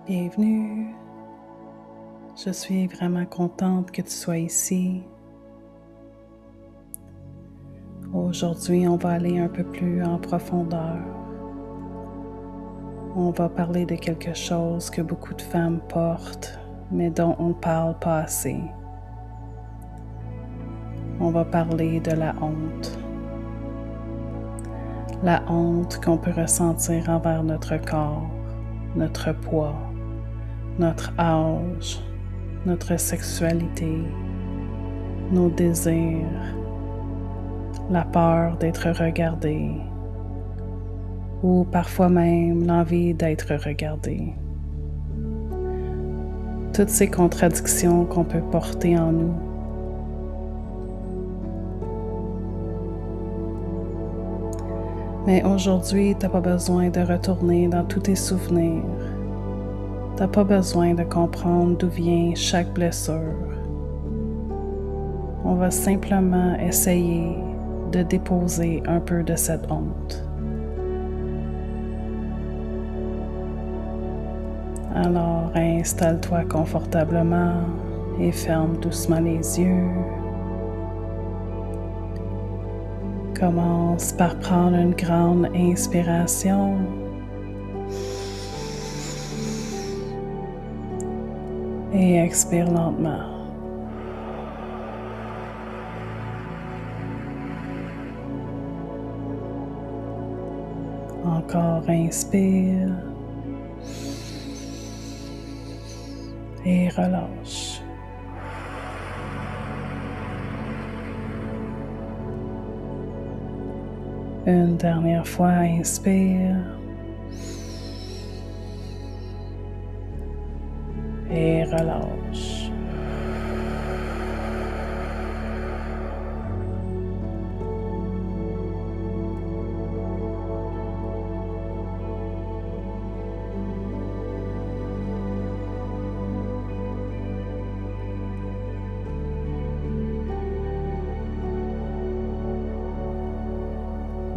Bienvenue. Je suis vraiment contente que tu sois ici. Aujourd'hui, on va aller un peu plus en profondeur. On va parler de quelque chose que beaucoup de femmes portent, mais dont on ne parle pas assez. On va parler de la honte. La honte qu'on peut ressentir envers notre corps, notre poids, notre âge, notre sexualité, nos désirs, la peur d'être regardé ou parfois même l'envie d'être regardé. Toutes ces contradictions qu'on peut porter en nous. Mais aujourd'hui, tu n'as pas besoin de retourner dans tous tes souvenirs. Tu n'as pas besoin de comprendre d'où vient chaque blessure. On va simplement essayer de déposer un peu de cette honte. Alors, installe-toi confortablement et ferme doucement les yeux. Commence par prendre une grande inspiration. Et expire lentement. Encore inspire. Et relâche. Une dernière fois, inspire. Et relâche.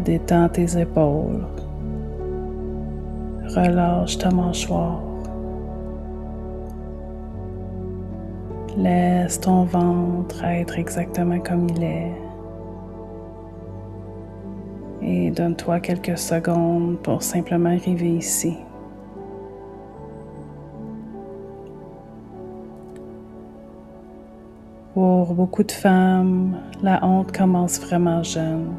Détends tes épaules. Relâche ta mâchoire. Laisse ton ventre être exactement comme il est. Et donne-toi quelques secondes pour simplement arriver ici. Pour beaucoup de femmes, la honte commence vraiment jeune.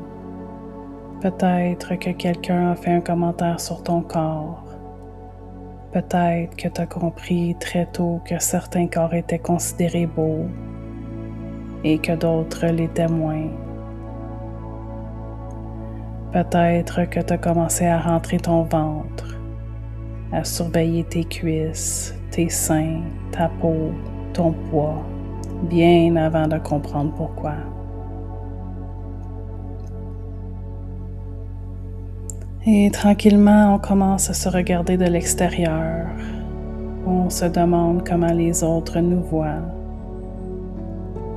Peut-être que quelqu'un a fait un commentaire sur ton corps. Peut-être que tu as compris très tôt que certains corps étaient considérés beaux et que d'autres l'étaient moins. Peut-être que tu as commencé à rentrer ton ventre, à surveiller tes cuisses, tes seins, ta peau, ton poids, bien avant de comprendre pourquoi. Et tranquillement, on commence à se regarder de l'extérieur. On se demande comment les autres nous voient,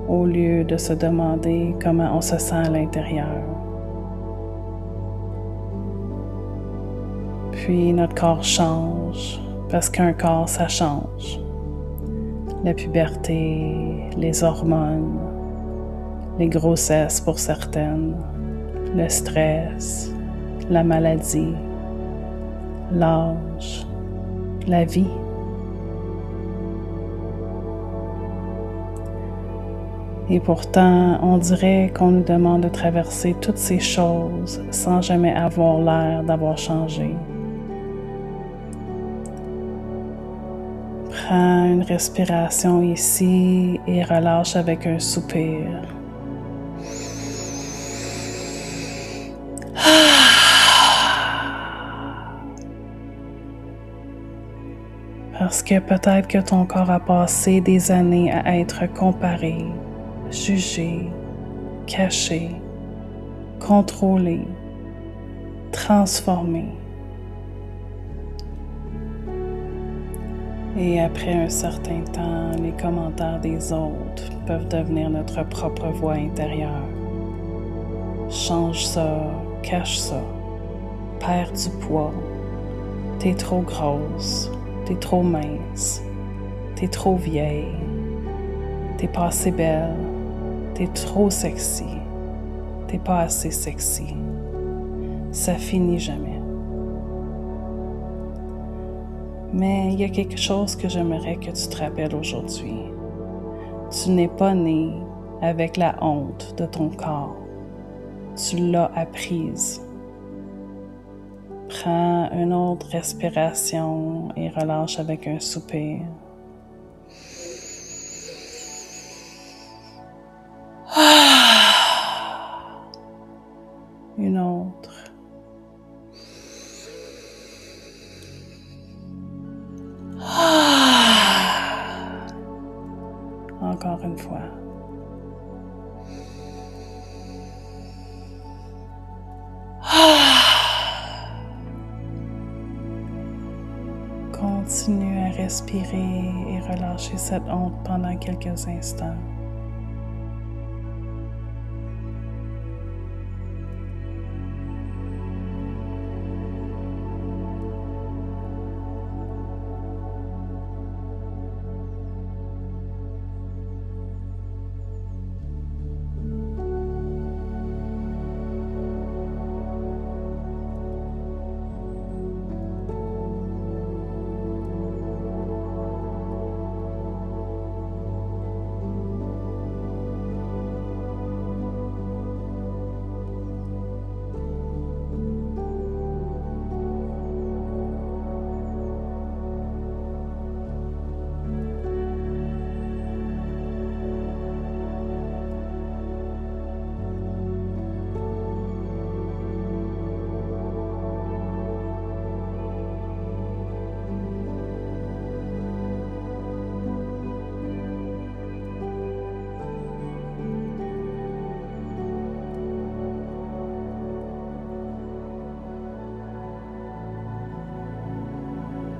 au lieu de se demander comment on se sent à l'intérieur. Puis notre corps change, parce qu'un corps, ça change. La puberté, les hormones, les grossesses pour certaines, le stress, la maladie, l'âge, la vie. Et pourtant, on dirait qu'on nous demande de traverser toutes ces choses sans jamais avoir l'air d'avoir changé. Prends une respiration ici et relâche avec un soupir. Parce que peut-être que ton corps a passé des années à être comparé, jugé, caché, contrôlé, transformé. Et après un certain temps, les commentaires des autres peuvent devenir notre propre voix intérieure. Change ça, cache ça, perds du poids, t'es trop grosse, t'es trop mince, t'es trop vieille, t'es pas assez belle, t'es trop sexy, t'es pas assez sexy. Ça finit jamais. Mais il y a quelque chose que j'aimerais que tu te rappelles aujourd'hui. Tu n'es pas né avec la honte de ton corps. Tu l'as apprise. Prends une autre respiration et relâche avec un soupir. Une autre. Encore une fois. Continue à respirer et relâcher cette honte pendant quelques instants.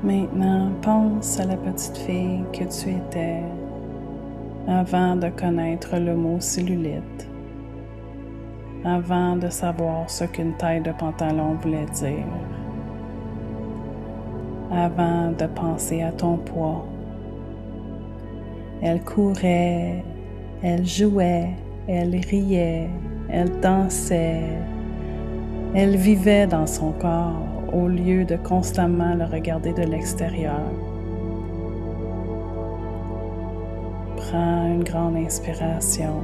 Maintenant, pense à la petite fille que tu étais avant de connaître le mot cellulite, avant de savoir ce qu'une taille de pantalon voulait dire, avant de penser à ton poids. Elle courait, elle jouait, elle riait, elle dansait, elle vivait dans son corps au lieu de constamment le regarder de l'extérieur. Prends une grande inspiration.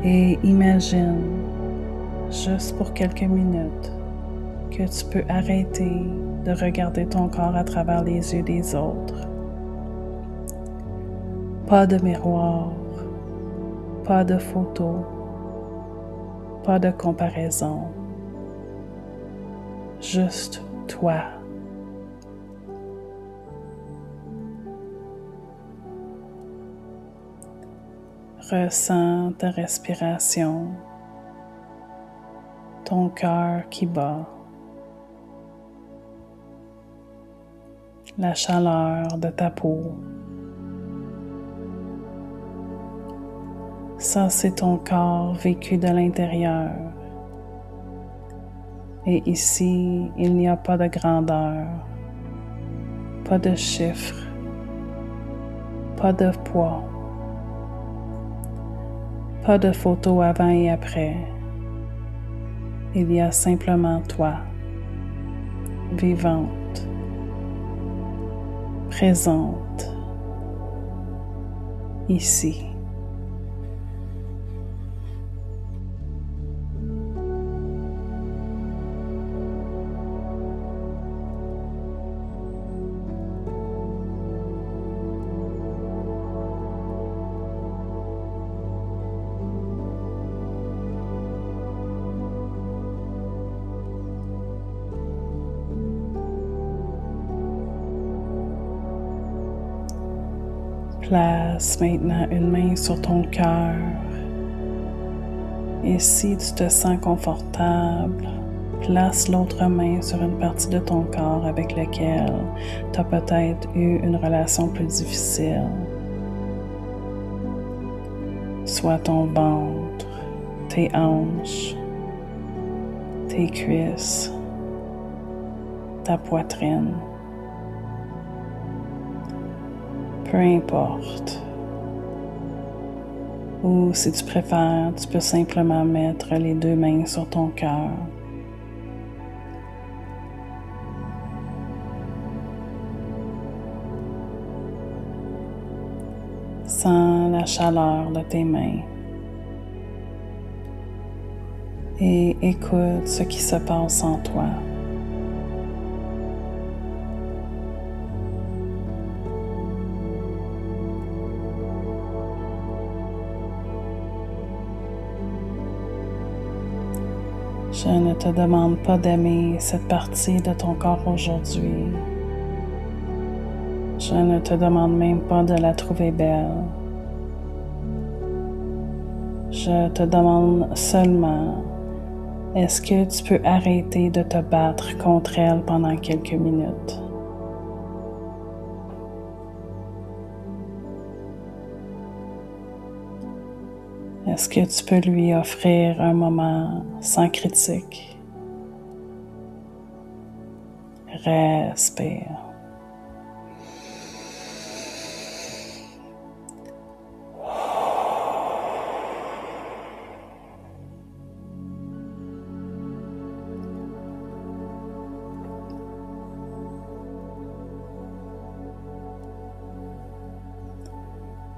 Et imagine, juste pour quelques minutes, que tu peux arrêter de regarder ton corps à travers les yeux des autres. Pas de miroir, pas de photos, pas de comparaison. Juste toi. Ressens ta respiration, ton cœur qui bat, la chaleur de ta peau. Ça, c'est ton corps vécu de l'intérieur. Et ici, il n'y a pas de grandeur, pas de chiffres, pas de poids, pas de photos avant et après. Il y a simplement toi, vivante, présente, ici. Place maintenant une main sur ton cœur. Et si tu te sens confortable, place l'autre main sur une partie de ton corps avec laquelle tu as peut-être eu une relation plus difficile. Soit ton ventre, tes hanches, tes cuisses, ta poitrine. Peu importe. Ou si tu préfères, tu peux simplement mettre les 2 mains sur ton cœur. Sens la chaleur de tes mains et écoute ce qui se passe en toi. Je ne te demande pas d'aimer cette partie de ton corps aujourd'hui. Je ne te demande même pas de la trouver belle. Je te demande seulement, est-ce que tu peux arrêter de te battre contre elle pendant quelques minutes? Est-ce que tu peux lui offrir un moment sans critique? Respire.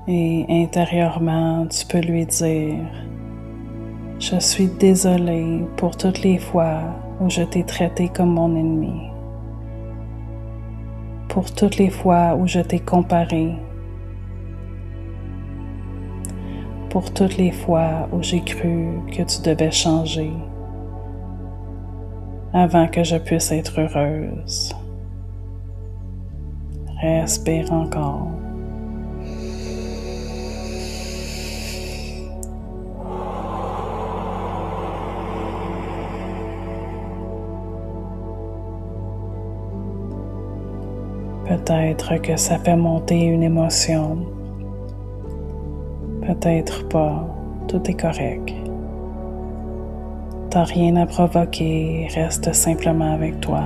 Et intérieurement, tu peux lui dire « Je suis désolée pour toutes les fois où je t'ai traité comme mon ennemi, pour toutes les fois où je t'ai comparé, pour toutes les fois où j'ai cru que tu devais changer avant que je puisse être heureuse. » Respire encore. Peut-être que ça fait monter une émotion. Peut-être pas. Tout est correct. T'as rien à provoquer. Reste simplement avec toi.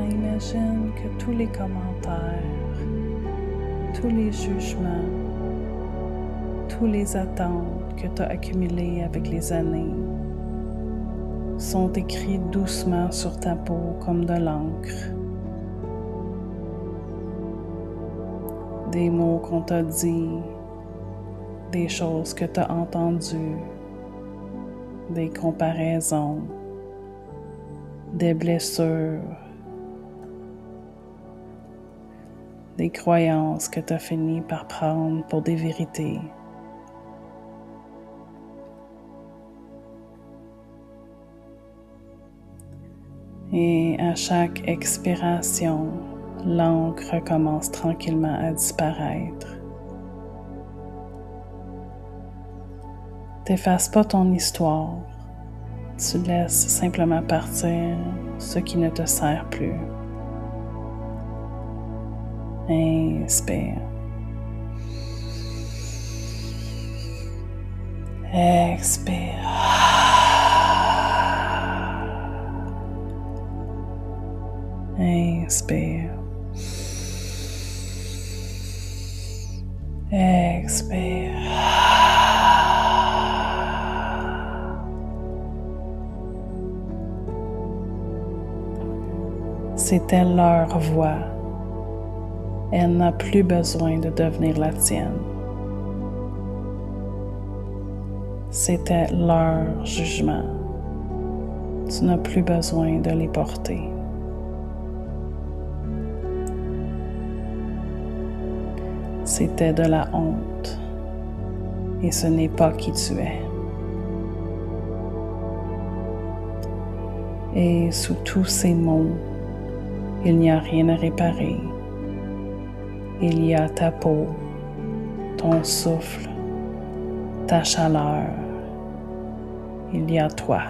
Imagine que tous les commentaires, tous les jugements, tous les attentes que tu as accumulées avec les années sont écrits doucement sur ta peau comme de l'encre. Des mots qu'on t'a dit, des choses que tu as entendues, des comparaisons, des blessures, des croyances que tu as fini par prendre pour des vérités. Et à chaque expiration, l'encre commence tranquillement à disparaître. T'effaces pas ton histoire, tu laisses simplement partir ce qui ne te sert plus. Inspire. Expire. Inspire. Expire. C'était leur voix. Elle n'a plus besoin de devenir la tienne. C'était leur jugement. Tu n'as plus besoin de les porter. C'était de la honte et ce n'est pas qui tu es. Et sous tous ces mots, il n'y a rien à réparer. Il y a ta peau, ton souffle, ta chaleur. Il y a toi.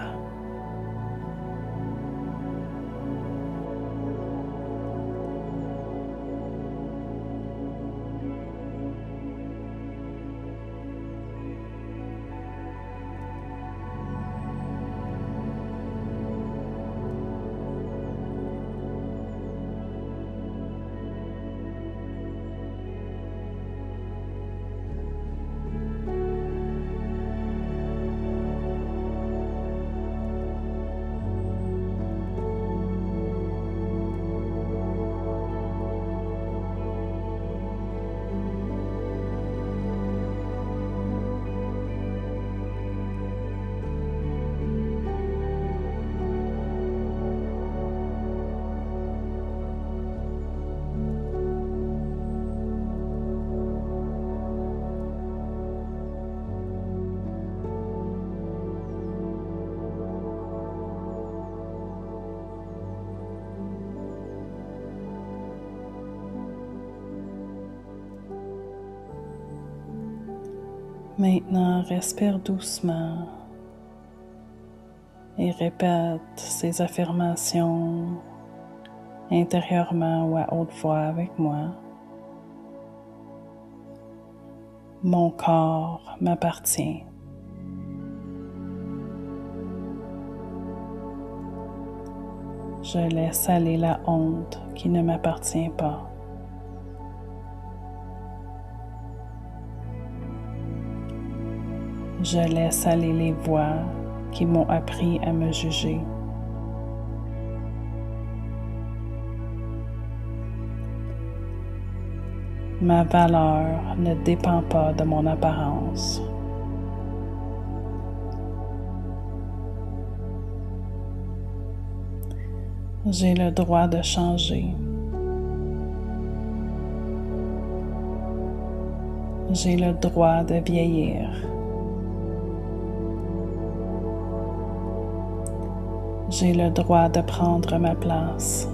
Maintenant, respire doucement et répète ces affirmations intérieurement ou à haute voix avec moi. Mon corps m'appartient. Je laisse aller la honte qui ne m'appartient pas. Je laisse aller les voix qui m'ont appris à me juger. Ma valeur ne dépend pas de mon apparence. J'ai le droit de changer. J'ai le droit de vieillir. J'ai le droit de prendre ma place.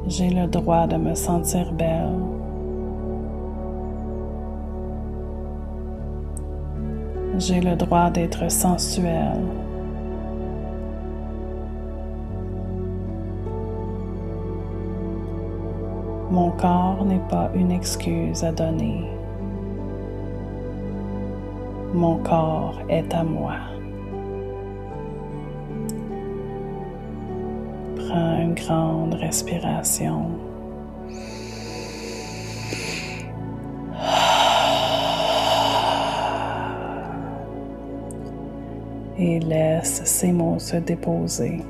J'ai le droit de me sentir belle. J'ai le droit d'être sensuelle. Mon corps n'est pas une excuse à donner. Mon corps est à moi. Prends une grande respiration. Et laisse ces mots se déposer.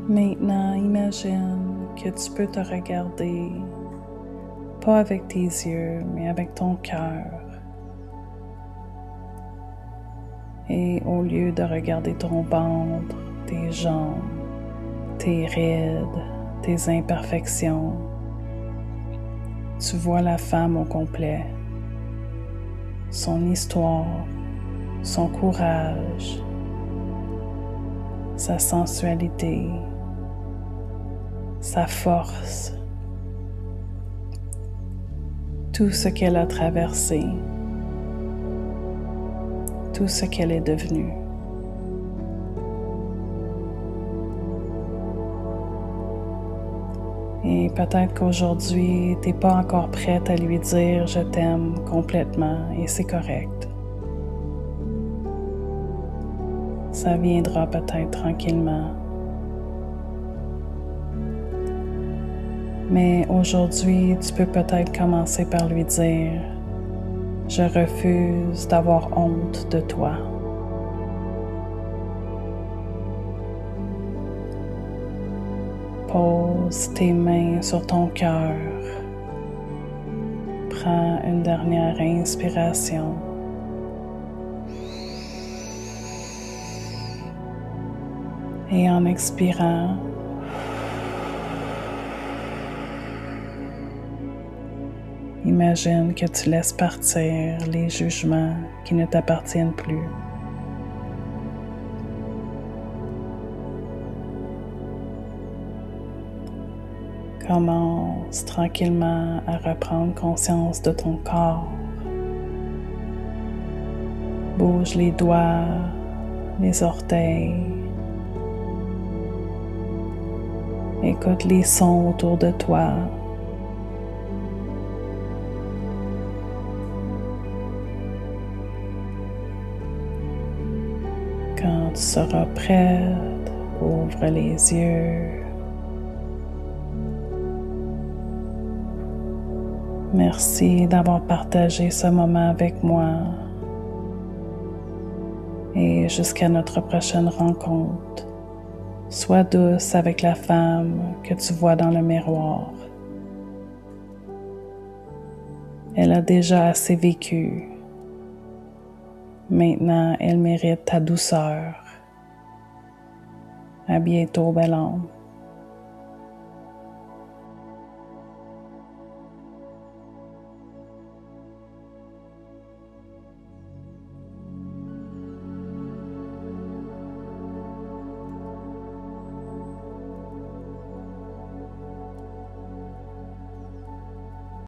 Maintenant, imagine que tu peux te regarder, pas avec tes yeux, mais avec ton cœur. Et au lieu de regarder ton ventre, tes jambes, tes rides, tes imperfections, tu vois la femme au complet, son histoire, son courage, sa sensualité, sa force, tout ce qu'elle a traversé, tout ce qu'elle est devenue. Et peut-être qu'aujourd'hui, tu n'es pas encore prête à lui dire « je t'aime » complètement et c'est correct. Ça viendra peut-être tranquillement. Mais aujourd'hui, tu peux peut-être commencer par lui dire « je refuse d'avoir honte de toi ». Pose tes mains sur ton cœur. Prends une dernière inspiration. Et en expirant, imagine que tu laisses partir les jugements qui ne t'appartiennent plus. Commence tranquillement à reprendre conscience de ton corps. Bouge les doigts, les orteils. Écoute les sons autour de toi. Quand tu seras prête, ouvre les yeux. Merci d'avoir partagé ce moment avec moi. Et jusqu'à notre prochaine rencontre, sois douce avec la femme que tu vois dans le miroir. Elle a déjà assez vécu. Maintenant, elle mérite ta douceur. À bientôt, belle âme.